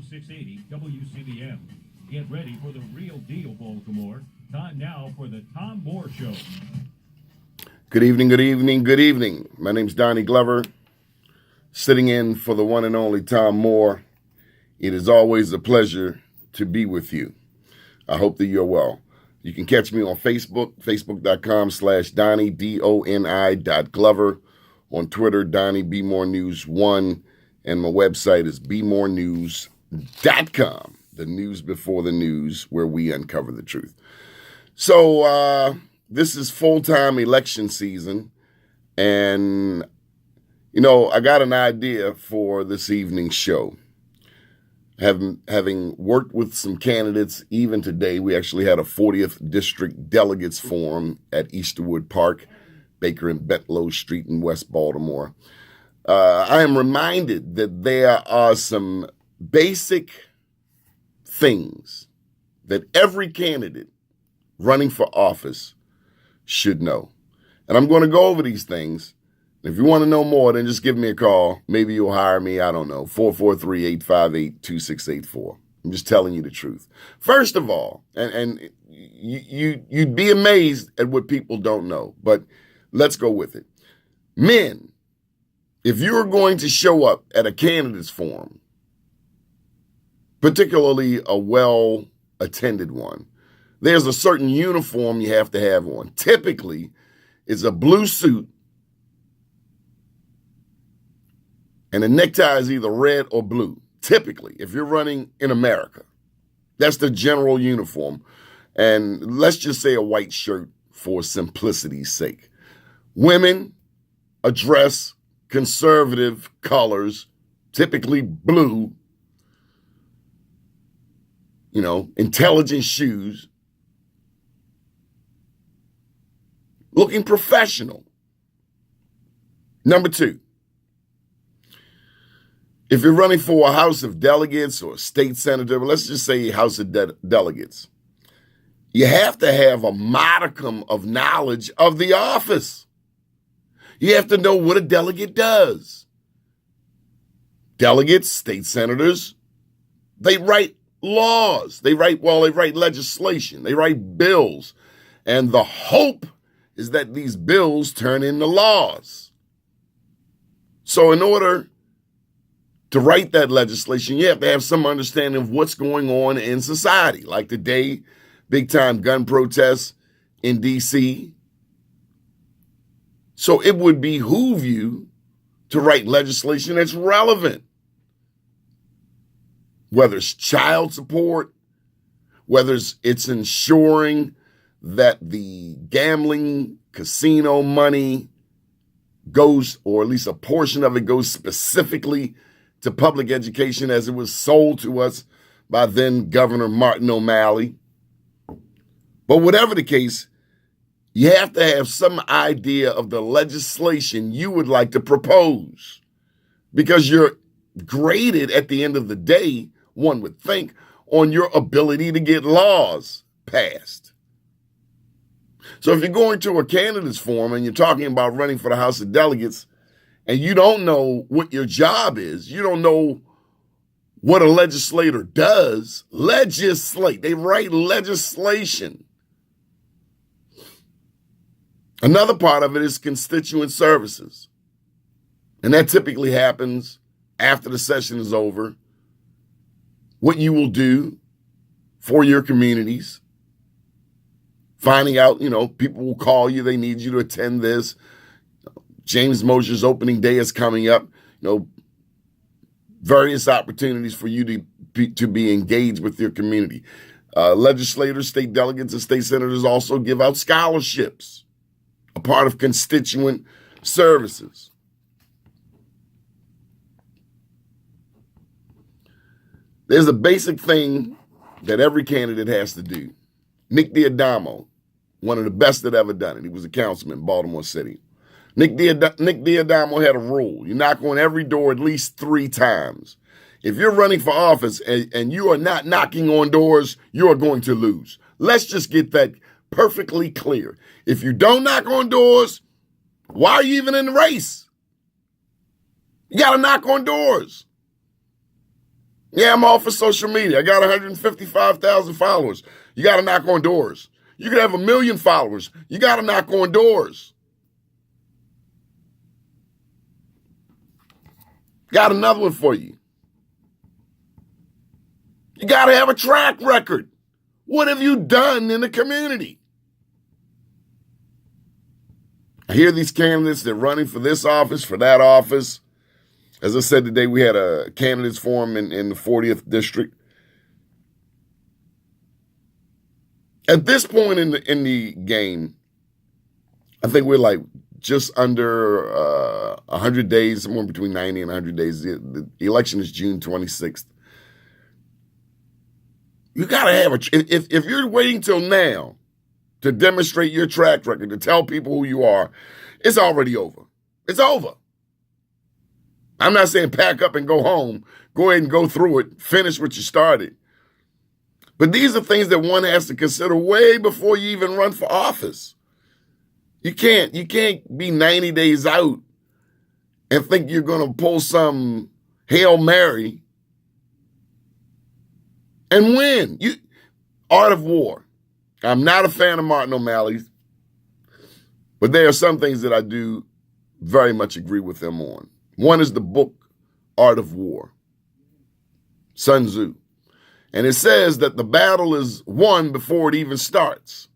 680 WCBM. Get ready for the real deal, Baltimore. Time now for the Tom Moore Show. Good evening, good evening, good evening. My name's Donnie Glover, sitting in for the one and only Tom Moore. It is always a pleasure to be with you. I hope that you're well. You can catch me on Facebook, facebook.com/Donnie, DONI.Glover. On Twitter, Donnie B More News 1. And my website is bmorenews.com. The news before the news, where we uncover the truth. So this is full-time election season. And, I got an idea for this evening's show. Having worked with some candidates, even today, we actually had a 40th District Delegates Forum at Easterwood Park, Baker and Betlow Street in West Baltimore. I am reminded that there are some basic things that every candidate running for office should know. And I'm going to go over these things. If you want to know more, then just give me a call. Maybe you'll hire me. I don't know. 443-858-2684. I'm just telling you the truth. First of all, and you'd be amazed at what people don't know, but let's go with it. Men, if you're going to show up at a candidates forum, particularly a well-attended one, there's a certain uniform you have to have on. Typically, it's a blue suit, and the necktie is either red or blue. Typically, if you're running in America, that's the general uniform. And let's just say a white shirt for simplicity's sake. Women address conservative colors, typically blue, intelligent shoes, looking professional. Number two, if you're running for a House of Delegates or a state senator, let's just say House of Delegates, you have to have a modicum of knowledge of the office. You have to know what a delegate does. Delegates, state senators, they write laws. They write legislation. They write bills. And the hope is that these bills turn into laws. So in order to write that legislation, you have to have some understanding of what's going on in society. Like today, big-time gun protests in D.C., so it would behoove you to write legislation that's relevant, whether it's child support, whether it's ensuring that the gambling casino money goes, or at least a portion of it goes specifically to public education as it was sold to us by then Governor Martin O'Malley. But whatever the case, you have to have some idea of the legislation you would like to propose, because you're graded at the end of the day, one would think, on your ability to get laws passed. So if you're going to a candidates forum and you're talking about running for the House of Delegates and you don't know what your job is, you don't know what a legislator does, legislate. They write legislation. Another part of it is constituent services. And that typically happens after the session is over. What you will do for your communities. Finding out, people will call you. They need you to attend this. James Mosher's opening day is coming up. Various opportunities for you to be engaged with your community. Legislators, state delegates, and state senators also give out scholarships, a part of constituent services. There's a basic thing that every candidate has to do. Nick D'Adamo, one of the best that ever done it. He was a councilman in Baltimore City. Nick D'Adamo had a rule. You knock on every door at least 3 times. If you're running for office and you are not knocking on doors, you are going to lose. Let's just get that perfectly clear. If you don't knock on doors, why are you even in the race? You got to knock on doors. Yeah, I'm all for social media. I got 155,000 followers. You got to knock on doors. You could have 1 million followers. You got to knock on doors. Got another one for you. You got to have a track record. What have you done in the community? I hear these candidates, they're running for this office, for that office. As I said today, we had a candidates forum in the 40th district. At this point in the game, I think we're like just under 100 days, somewhere between 90 and 100 days. The election is June 26th. You got to have if you're waiting till now to demonstrate your track record, to tell people who you are, it's already over. It's over. I'm not saying pack up and go home. Go ahead and go through it. Finish what you started. But these are things that one has to consider way before you even run for office. You can't be 90 days out and think you're going to pull some Hail Mary and win. Art of War. I'm not a fan of Martin O'Malley's, but there are some things that I do very much agree with him on. One is the book, Art of War, Sun Tzu. And it says that the battle is won before it even starts.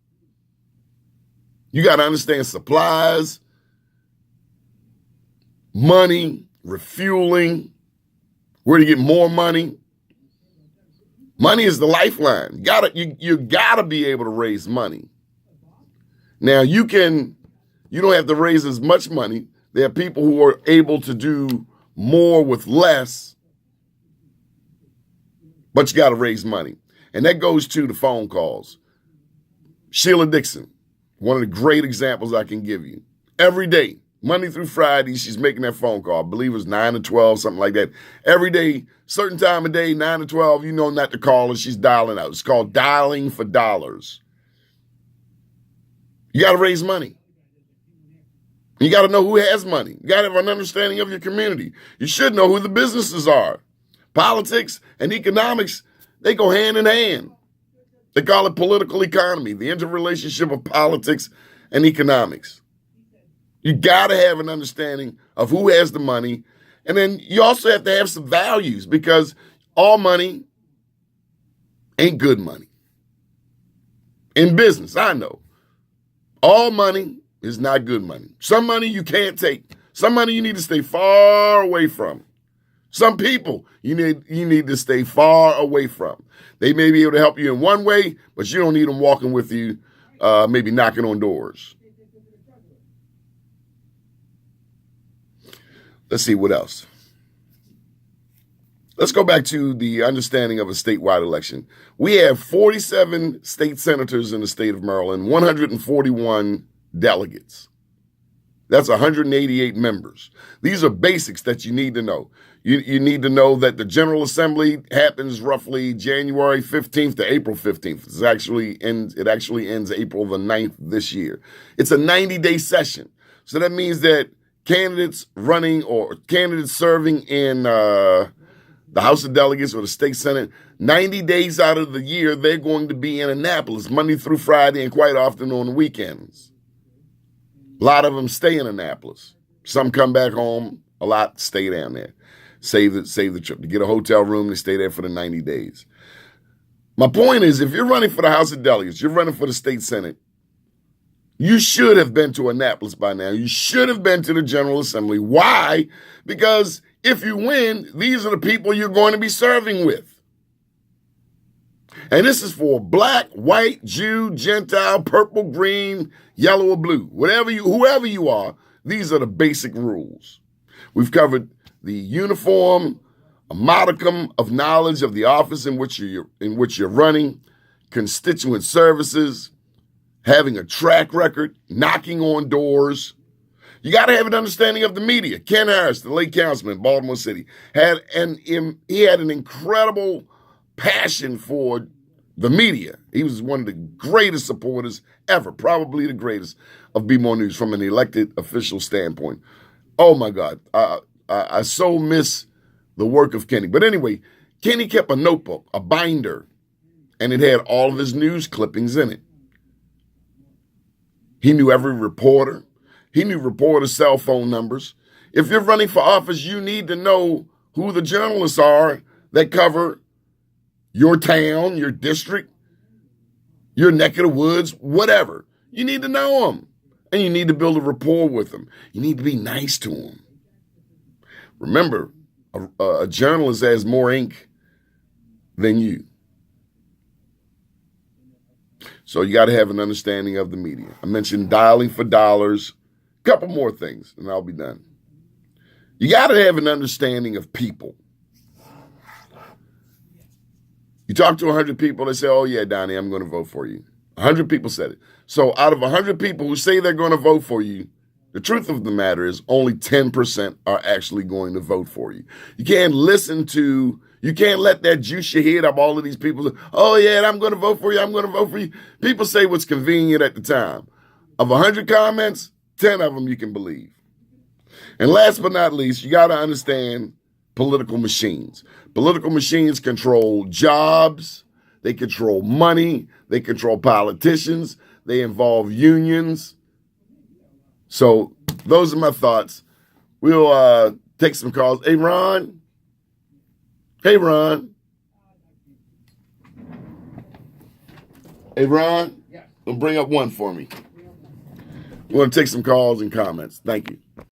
You got to understand supplies, money, refueling, where to get more money. Money is the lifeline. You gotta be able to raise money. Now you don't have to raise as much money. There are people who are able to do more with less, but you got to raise money. And that goes to the phone calls. Sheila Dixon, one of the great examples I can give you. Every day, Monday through Friday, she's making that phone call. I believe it was 9 to 12, something like that. Every day, certain time of day, 9 to 12, you know not to call her. She's dialing out. It's called dialing for dollars. You got to raise money. You got to know who has money. You got to have an understanding of your community. You should know who the businesses are. Politics and economics, they go hand in hand. They call it political economy, the interrelationship of politics and economics. You got to have an understanding of who has the money. And then you also have to have some values, because all money ain't good money. In business, I know. All money is not good money. Some money you can't take. Some money you need to stay far away from. Some people you need to stay far away from. They may be able to help you in one way, but you don't need them walking with you, maybe knocking on doors. Let's see what else. Let's go back to the understanding of a statewide election. We have 47 state senators in the state of Maryland, 141 delegates. That's 188 members. These are basics that you need to know. You need to know that the General Assembly happens roughly January 15th to April 15th. It actually ends April the 9th this year. It's a 90-day session. So that means that candidates running or candidates serving in the House of Delegates or the State Senate, 90 days out of the year, they're going to be in Annapolis, Monday through Friday, and quite often on the weekends. A lot of them stay in Annapolis. Some come back home. A lot stay down there. Save the trip. To get a hotel room, they stay there for the 90 days. My point is, if you're running for the House of Delegates, you're running for the State Senate, you should have been to Annapolis by now. You should have been to the General Assembly. Why? Because if you win, these are the people you're going to be serving with. And this is for black, white, Jew, Gentile, purple, green, yellow, or blue. Whoever you are, these are the basic rules. We've covered the uniform, a modicum of knowledge of the office in which you're running, constituent services, having a track record, knocking on doors. You got to have an understanding of the media. Ken Harris, the late councilman in Baltimore City, he had an incredible passion for the media. He was one of the greatest supporters ever, probably the greatest, of Be More News from an elected official standpoint. Oh my God, I so miss the work of Kenny. But anyway, Kenny kept a notebook, a binder, and it had all of his news clippings in it. He knew every reporter. He knew reporters' cell phone numbers. If you're running for office, you need to know who the journalists are that cover your town, your district, your neck of the woods, whatever. You need to know them, and you need to build a rapport with them. You need to be nice to them. Remember, a journalist has more ink than you. So you got to have an understanding of the media. I mentioned dialing for dollars. A couple more things, and I'll be done. You got to have an understanding of people. You talk to 100 people, they say, oh, yeah, Donnie, I'm going to vote for you. 100 people said it. So out of 100 people who say they're going to vote for you, the truth of the matter is only 10% are actually going to vote for you. You can't let that juice your head up. All of these people say, oh, yeah, I'm going to vote for you. I'm going to vote for you. People say what's convenient at the time. Of 100 comments, 10 of them you can believe. And last but not least, you got to understand political machines. Political machines control jobs. They control money. They control politicians. They involve unions. So those are my thoughts. We'll take some calls. Hey, Ron. Hey, Ron. Hey, Ron. Bring up one for me. We want to take some calls and comments. Thank you.